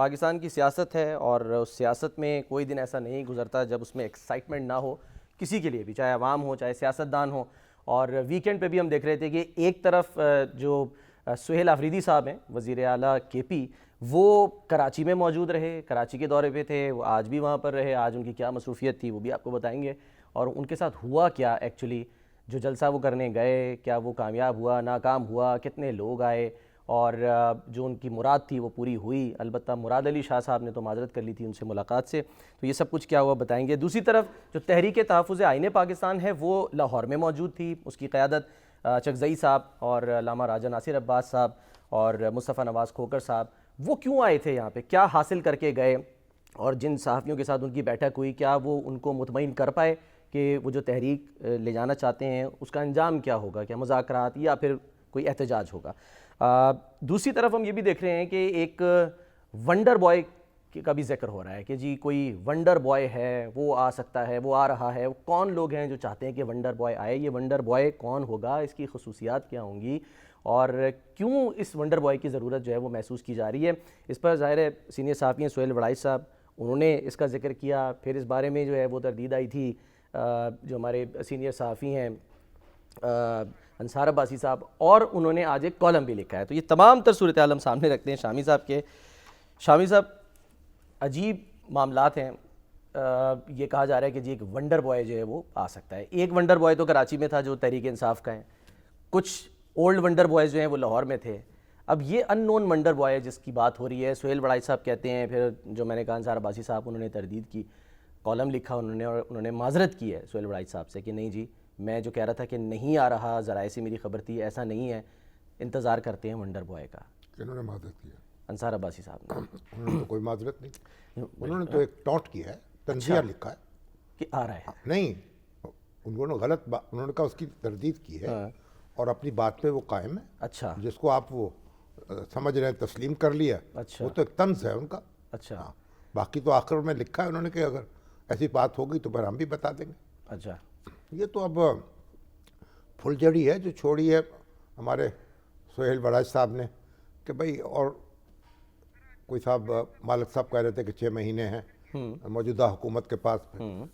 पाकिस्तान की सियासत है और उस सियासत में कोई दिन ऐसा नहीं गुजरता जब उसमें एक्साइटमेंट ना हो किसी के लिए भी, चाहे अवाम हो चाहे सियासतदान हो। और वीकेंड पे भी हम देख रहे थे कि एक तरफ जो सुहेल आफरीदी साहब हैं वज़ीर आला केपी, वो कराची में मौजूद रहे, कराची के दौरे पे थे, वो आज भी वहाँ पर रहे। आज उनकी क्या मसरूफियत थी वो भी आपको बताएंगे, और उनके साथ हुआ क्या एक्चुअली, जो जलसा वो करने गए क्या वो कामयाब हुआ, नाकाम हुआ, कितने लोग आए, और जो उनकी मुराद थी वो पूरी हुई। अलबत्ता मुराद अली शाह साहब ने तो माजरत कर ली थी उनसे मुलाकात से, तो ये सब कुछ क्या हुआ बताएंगे। दूसरी तरफ जो तहरीक तहफ़्फ़ुज़ आईन पाकिस्तान है वो लाहौर में मौजूद थी, उसकी क़यादत चकज़ई साहब और लामा राजा नासिर अब्बास साहब और मुस्तफ़ा नवाज़ खोकर साहब, वो क्यों आए थे यहाँ पे, क्या हासिल करके गए, और जिन सहाफ़ियों के साथ उनकी बैठक हुई क्या वो उनको मुतमईन कर पाए कि वो जो तहरीक ले जाना चाहते हैं उसका अंजाम क्या होगा, क्या मुज़ाकरात या फिर कोई एहतजाज होगा। दूसरी तरफ हम ये भी देख रहे हैं कि एक वंडर बॉय का भी जिक्र हो रहा है कि जी कोई वंडर बॉय है, वो आ सकता है, वो आ रहा है। वो कौन लोग हैं जो चाहते हैं कि वंडर बॉय आए, ये वंडर बॉय कौन होगा, इसकी खसूसियात क्या होंगी, और क्यों इस वंडर बॉय की ज़रूरत जो है वो महसूस की जा रही है। इस पर ज़ाहिर है सीनियर सहाफ़ी हैं सुहेल वड़ाइच साहब, उन्होंने इसका जिक्र किया। फिर इस बारे में जो है वो तरदीद आई थी जो हमारे सीनियर सहाफ़ी हैं अंसार अब्बासी साहब, और उन्होंने आज एक कॉलम भी लिखा है। तो ये तमाम तर सूरत आलम सामने रखते हैं शामी साहब के। शामी साहब, अजीब मामलात हैं। ये कहा जा रहा है कि जी एक वंडर बॉय जो है वो आ सकता है। एक वंडर बॉय तो कराची में था जो तहरीक इंसाफ का है, कुछ ओल्ड वंडर बॉयज़ जो हैं वो लाहौर में थे। अब ये अननोन वंडर बॉय है जिसकी बात हो रही है, सुहेल वड़ाइच साहब कहते हैं, फिर जो मैंने कहा अंसार अब्बासी साहब उन्होंने तरदीद की, कॉलम लिखा उन्होंने, और उन्होंने माजरत की है सुहेल वड़ाइच साहब से कि नहीं जी मैं जो कह रहा था कि नहीं आ रहा, ज़राए से मेरी खबर थी, ऐसा नहीं है, इंतज़ार करते हैं वंडर बॉय का। इन्होंने माजरत किया? अंसार अब्बासी साहब ने। उन्होंने तो कोई माजरत नहीं, उन्होंने तो एक टॉन्ट किया है, तंजिया लिखा है कि आ रहा है। नहीं, उन्होंने गलत बात, उन्होंने कहा उसकी तरदीद की है और अपनी बात पे वो कायम है। अच्छा, जिसको आप वो समझ रहे हैं तस्लीम कर लिया, अच्छा, वो तो एक तंज है उनका। अच्छा, हाँ, बाकी तो आखिर में लिखा है उन्होंने कि अगर ऐसी बात होगी तो फिर हम भी बता देंगे। अच्छा, ये तो अब फुलझड़ी है जो छोड़ी है हमारे सुहेल वड़ाइच साहब ने कि भाई, और कोई साहब मालिक साहब कह रहे थे कि 6 महीने हैं मौजूदा हुकूमत के पास।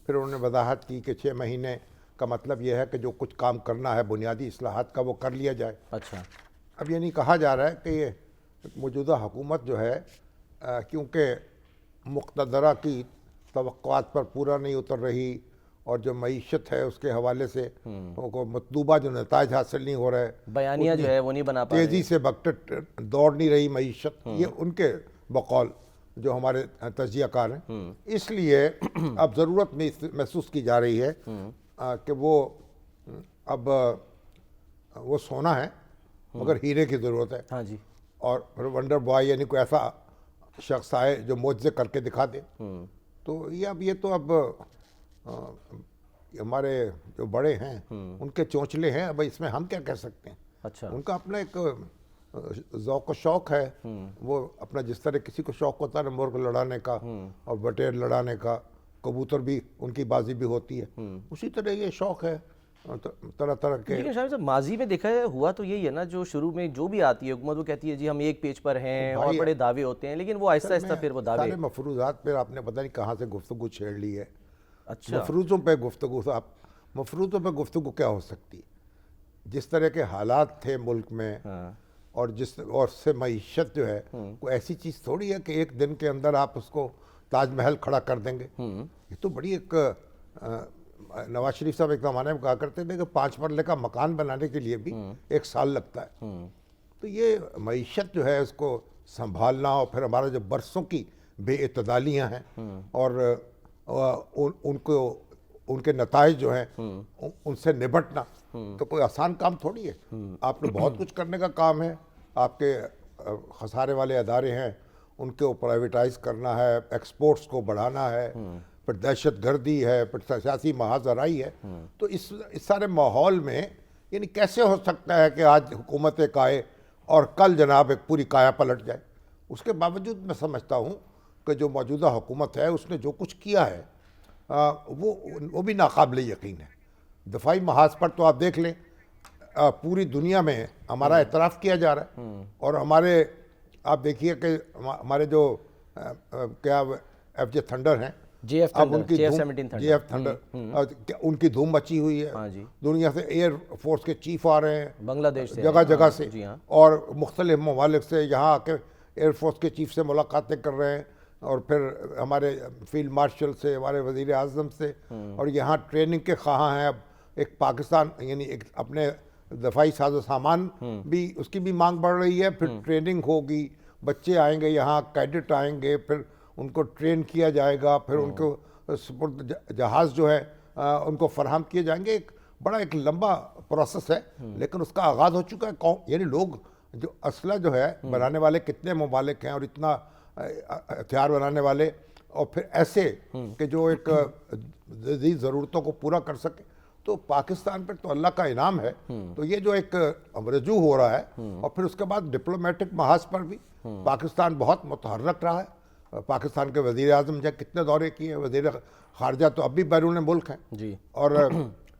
फिर उन्होंने वजाहत की कि 6 महीने का मतलब यह है कि जो कुछ काम करना है बुनियादी इस्लाहात का वो कर लिया जाए। अच्छा, अब ये नहीं कहा जा रहा है कि ये मौजूदा हुकूमत जो है क्योंकि मुक़्तदरा की तवक्कुआत पर पूरा नहीं उतर रही और जो मईशत है उसके हवाले से उनको मतलूबा जो नताइज हासिल नहीं हो रहे, बयानिया जो है वो नहीं बना पा रहे, तेज़ी से बकट दौड़ नहीं रही मईशत, ये उनके बकौल जो हमारे तजियाकार हैं। इसलिए अब ज़रूरत महसूस की जा रही है कि वो अब वो सोना है मगर हीरे की ज़रूरत है। हाँ जी, और फिर वंडर बॉय यानी कोई ऐसा शख्स आए जो मोज़े करके दिखा दे। तो ये तो अब हमारे जो बड़े हैं उनके चोंचले हैं, अब इसमें हम क्या कह सकते हैं। अच्छा, उनका अपना एक ज़ौक़ शौक़ है, वो अपना जिस तरह किसी को शौक़ होता है ना मुर्ग लड़ाने का और बटेर लड़ाने का, कबूतर भी उनकी बाजी भी होती है, उसी तरह ये शौक़ है तरह तरह के। लेकिन शायद माजी में देखा है हुआ तो यही है ना, जो शुरू में जो भी आती है हुकूमत वो कहती है जी हम एक पेज पर हैं और बड़े दावे होते हैं, लेकिन वो आहिस्ता आहिस्ता फिर वो दावे सारे मफरूज़ात पर आपने पता नहीं कहाँ से गुफ्तगू छेड़ ली है। अच्छा, मफरूज़ों पे गुफ्तगू, आप मफरूज़ों पे गुफ्तगू क्या हो सकती, जिस तरह के हालात थे मुल्क में और से मईशत जो है कोई ऐसी चीज़ थोड़ी है कि एक दिन के अंदर आप उसको ताजमहल खड़ा कर देंगे। ये तो बड़ी एक नवाज शरीफ साहब एक ज़माने में कहा करते थे कि 5 मरले का मकान बनाने के लिए भी 1 साल लगता है। तो ये मईशत जो है उसको संभालना और फिर हमारा जो बरसों की बेइतदालियाँ हैं और उनको उनके नताइज जो हैं उनसे निपटना तो कोई आसान काम थोड़ी है। आपने बहुत कुछ करने का काम है, आपके खसारे वाले अदारे हैं उनको प्राइवेटाइज करना है, एक्सपोर्ट्स को बढ़ाना है, फिर दहशत गर्दी है, फिर सियासी महाजराई है। तो इस सारे माहौल में यानी कैसे हो सकता है कि आज हुकूमत एक आए और कल जनाब एक पूरी काया पलट जाए। उसके बावजूद मैं समझता हूँ कि जो मौजूदा हुकूमत है उसने जो कुछ किया है वो भी नाकाबिल यकीन है। दफाई महाज पर तो आप देख लें पूरी दुनिया में हमारा एतराफ़ किया जा रहा है और हमारे आप देखिए कि हमारे जो क्या FJ थंडर हैं, JF अब थंडर, उनकी JF-17 थंडर। JF थंडर, उनकी धूम मची हुई है। हाँ जी। दुनिया से एयर फोर्स के चीफ आ रहे हैं, बांग्लादेश से जगह हैं, जगह हाँ, से, जी हाँ। और मुख्तलिफ ममालिक से यहाँ आके एयरफोर्स के चीफ से मुलाकातें कर रहे हैं, और फिर हमारे फील्ड मार्शल से, हमारे वज़ीर आज़म से, और यहाँ ट्रेनिंग के ख़्वाह हैं। अब एक पाकिस्तान यानी एक अपने दफाई साजो सामान भी, उसकी भी मांग बढ़ रही है, फिर ट्रेनिंग होगी, बच्चे आएंगे यहाँ, कैडेट आएंगे, फिर उनको ट्रेन किया जाएगा, फिर उनको सुपुर्द जहाज़ जो है उनको फराहम किए जाएंगे। एक बड़ा एक लंबा प्रोसेस है, लेकिन उसका आगाज़ हो चुका है। यानी लोग जो असला जो है बनाने वाले कितने ममालिक हैं, और इतना हथियार बनाने वाले, और फिर ऐसे कि जो एक ज़रूरतों को पूरा कर सके, तो पाकिस्तान पर तो अल्लाह का इनाम है। तो ये जो एक रजू हो रहा है, और फिर उसके बाद डिप्लोमेटिक महाज पर भी पाकिस्तान बहुत मुतहर्रक रहा है। पाकिस्तान के वज़ीर आज़म जो कितने दौरे किए, वज़ीर ख़ारजा तो अब भी बैरून मुल्क हैं जी, और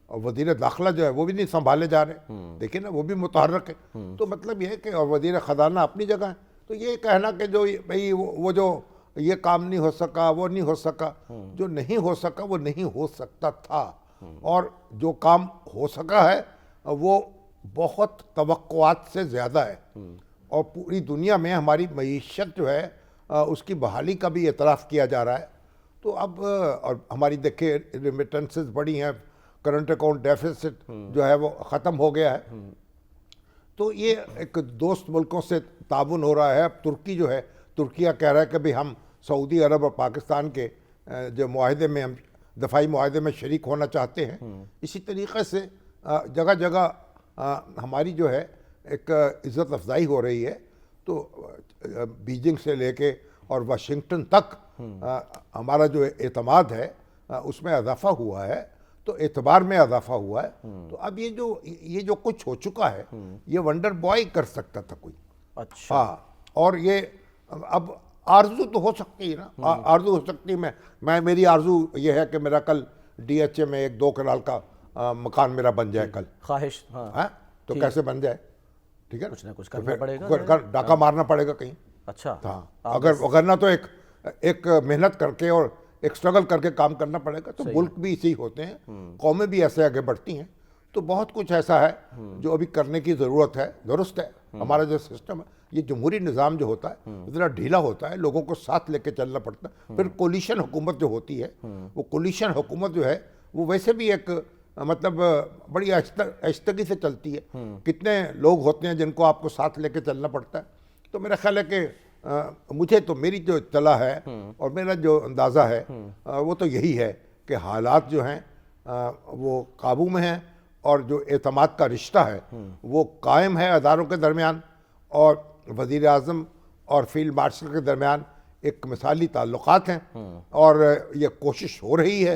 वज़ीर दाखिला जो है वो भी नहीं संभाले जा रहे, देखिए ना, वो भी मुतहर्रक है। तो मतलब ये है कि, और वज़ीर ख़जाना अपनी जगह है। तो ये कहना कि जो भाई वो जो ये काम नहीं हो सका, वो नहीं हो सका, जो नहीं हो सका वो नहीं हो सकता था, और जो काम हो सका है वो बहुत तवक्कुआत से ज़्यादा है, और पूरी दुनिया में हमारी मईशत जो है उसकी बहाली का भी एतराफ़ किया जा रहा है। तो अब और हमारी देखिए रिमिटेंसेस बढ़ी हैं, करंट अकाउंट डेफिसिट जो है वो ख़त्म हो गया है। तो ये एक दोस्त मुल्कों से ताउन हो रहा है। अब तुर्की जो है, तुर्किया कह रहा है कि भाई हम सऊदी अरब और पाकिस्तान के जो मुआहदे में, हम दफाई मुआहदे में शरीक होना चाहते हैं। इसी तरीक़े से जगह जगह हमारी जो है एक इज़्ज़त अफजाई हो रही है। तो बीजिंग से लेके और वाशिंगटन तक हमारा जो एतमाद है उसमें इजाफ़ा हुआ है, तो एतबार में इजाफ़ा हुआ है। तो अब ये जो कुछ हो चुका है, ये वंडर बॉय कर सकता था कोई। अच्छा, हाँ, और ये अब आरजू तो हो सकती है ना, आरजू हो सकती है। मैं मेरी आरजू ये है कि मेरा कल DHA में 1-2 कनाल का मकान मेरा बन जाए कल, ख्वाहिश, हाँ, है तो कैसे बन जाए, ठीक है, कुछ ना कुछ तो करना फिर पड़ेगा, डाका मारना पड़ेगा कहीं। अच्छा, हाँ, अगर ना तो एक मेहनत करके और एक स्ट्रगल करके काम करना पड़ेगा। तो मुल्क भी इसी होते हैं, कौमें भी ऐसे आगे बढ़ती हैं। तो बहुत कुछ ऐसा है जो अभी करने की ज़रूरत है। दुरुस्त है, हमारा जो सिस्टम है, ये जमहूरी निज़ाम जो होता है ज़रा ढीला होता है, लोगों को साथ लेके चलना पड़ता है। फिर कोलिशन हुकूमत जो होती है, वो कोलिशन हुकूमत जो है वो वैसे भी एक मतलब बड़ी आहिस्तगी से चलती है। कितने लोग होते हैं जिनको आपको साथ लेके चलना पड़ता है। तो मेरा ख्याल है कि मुझे तो, मेरी जो इत्तला है और मेरा जो अंदाज़ा है वो तो यही है कि हालात जो हैं वो काबू में हैं, और जो एतमाद का रिश्ता है वो कायम है अदारों के दरमियान, और वज़ीर आज़म और फील्ड मार्शल के दरमियान एक मिसाली ताल्लुकात हैं। और ये कोशिश हो रही है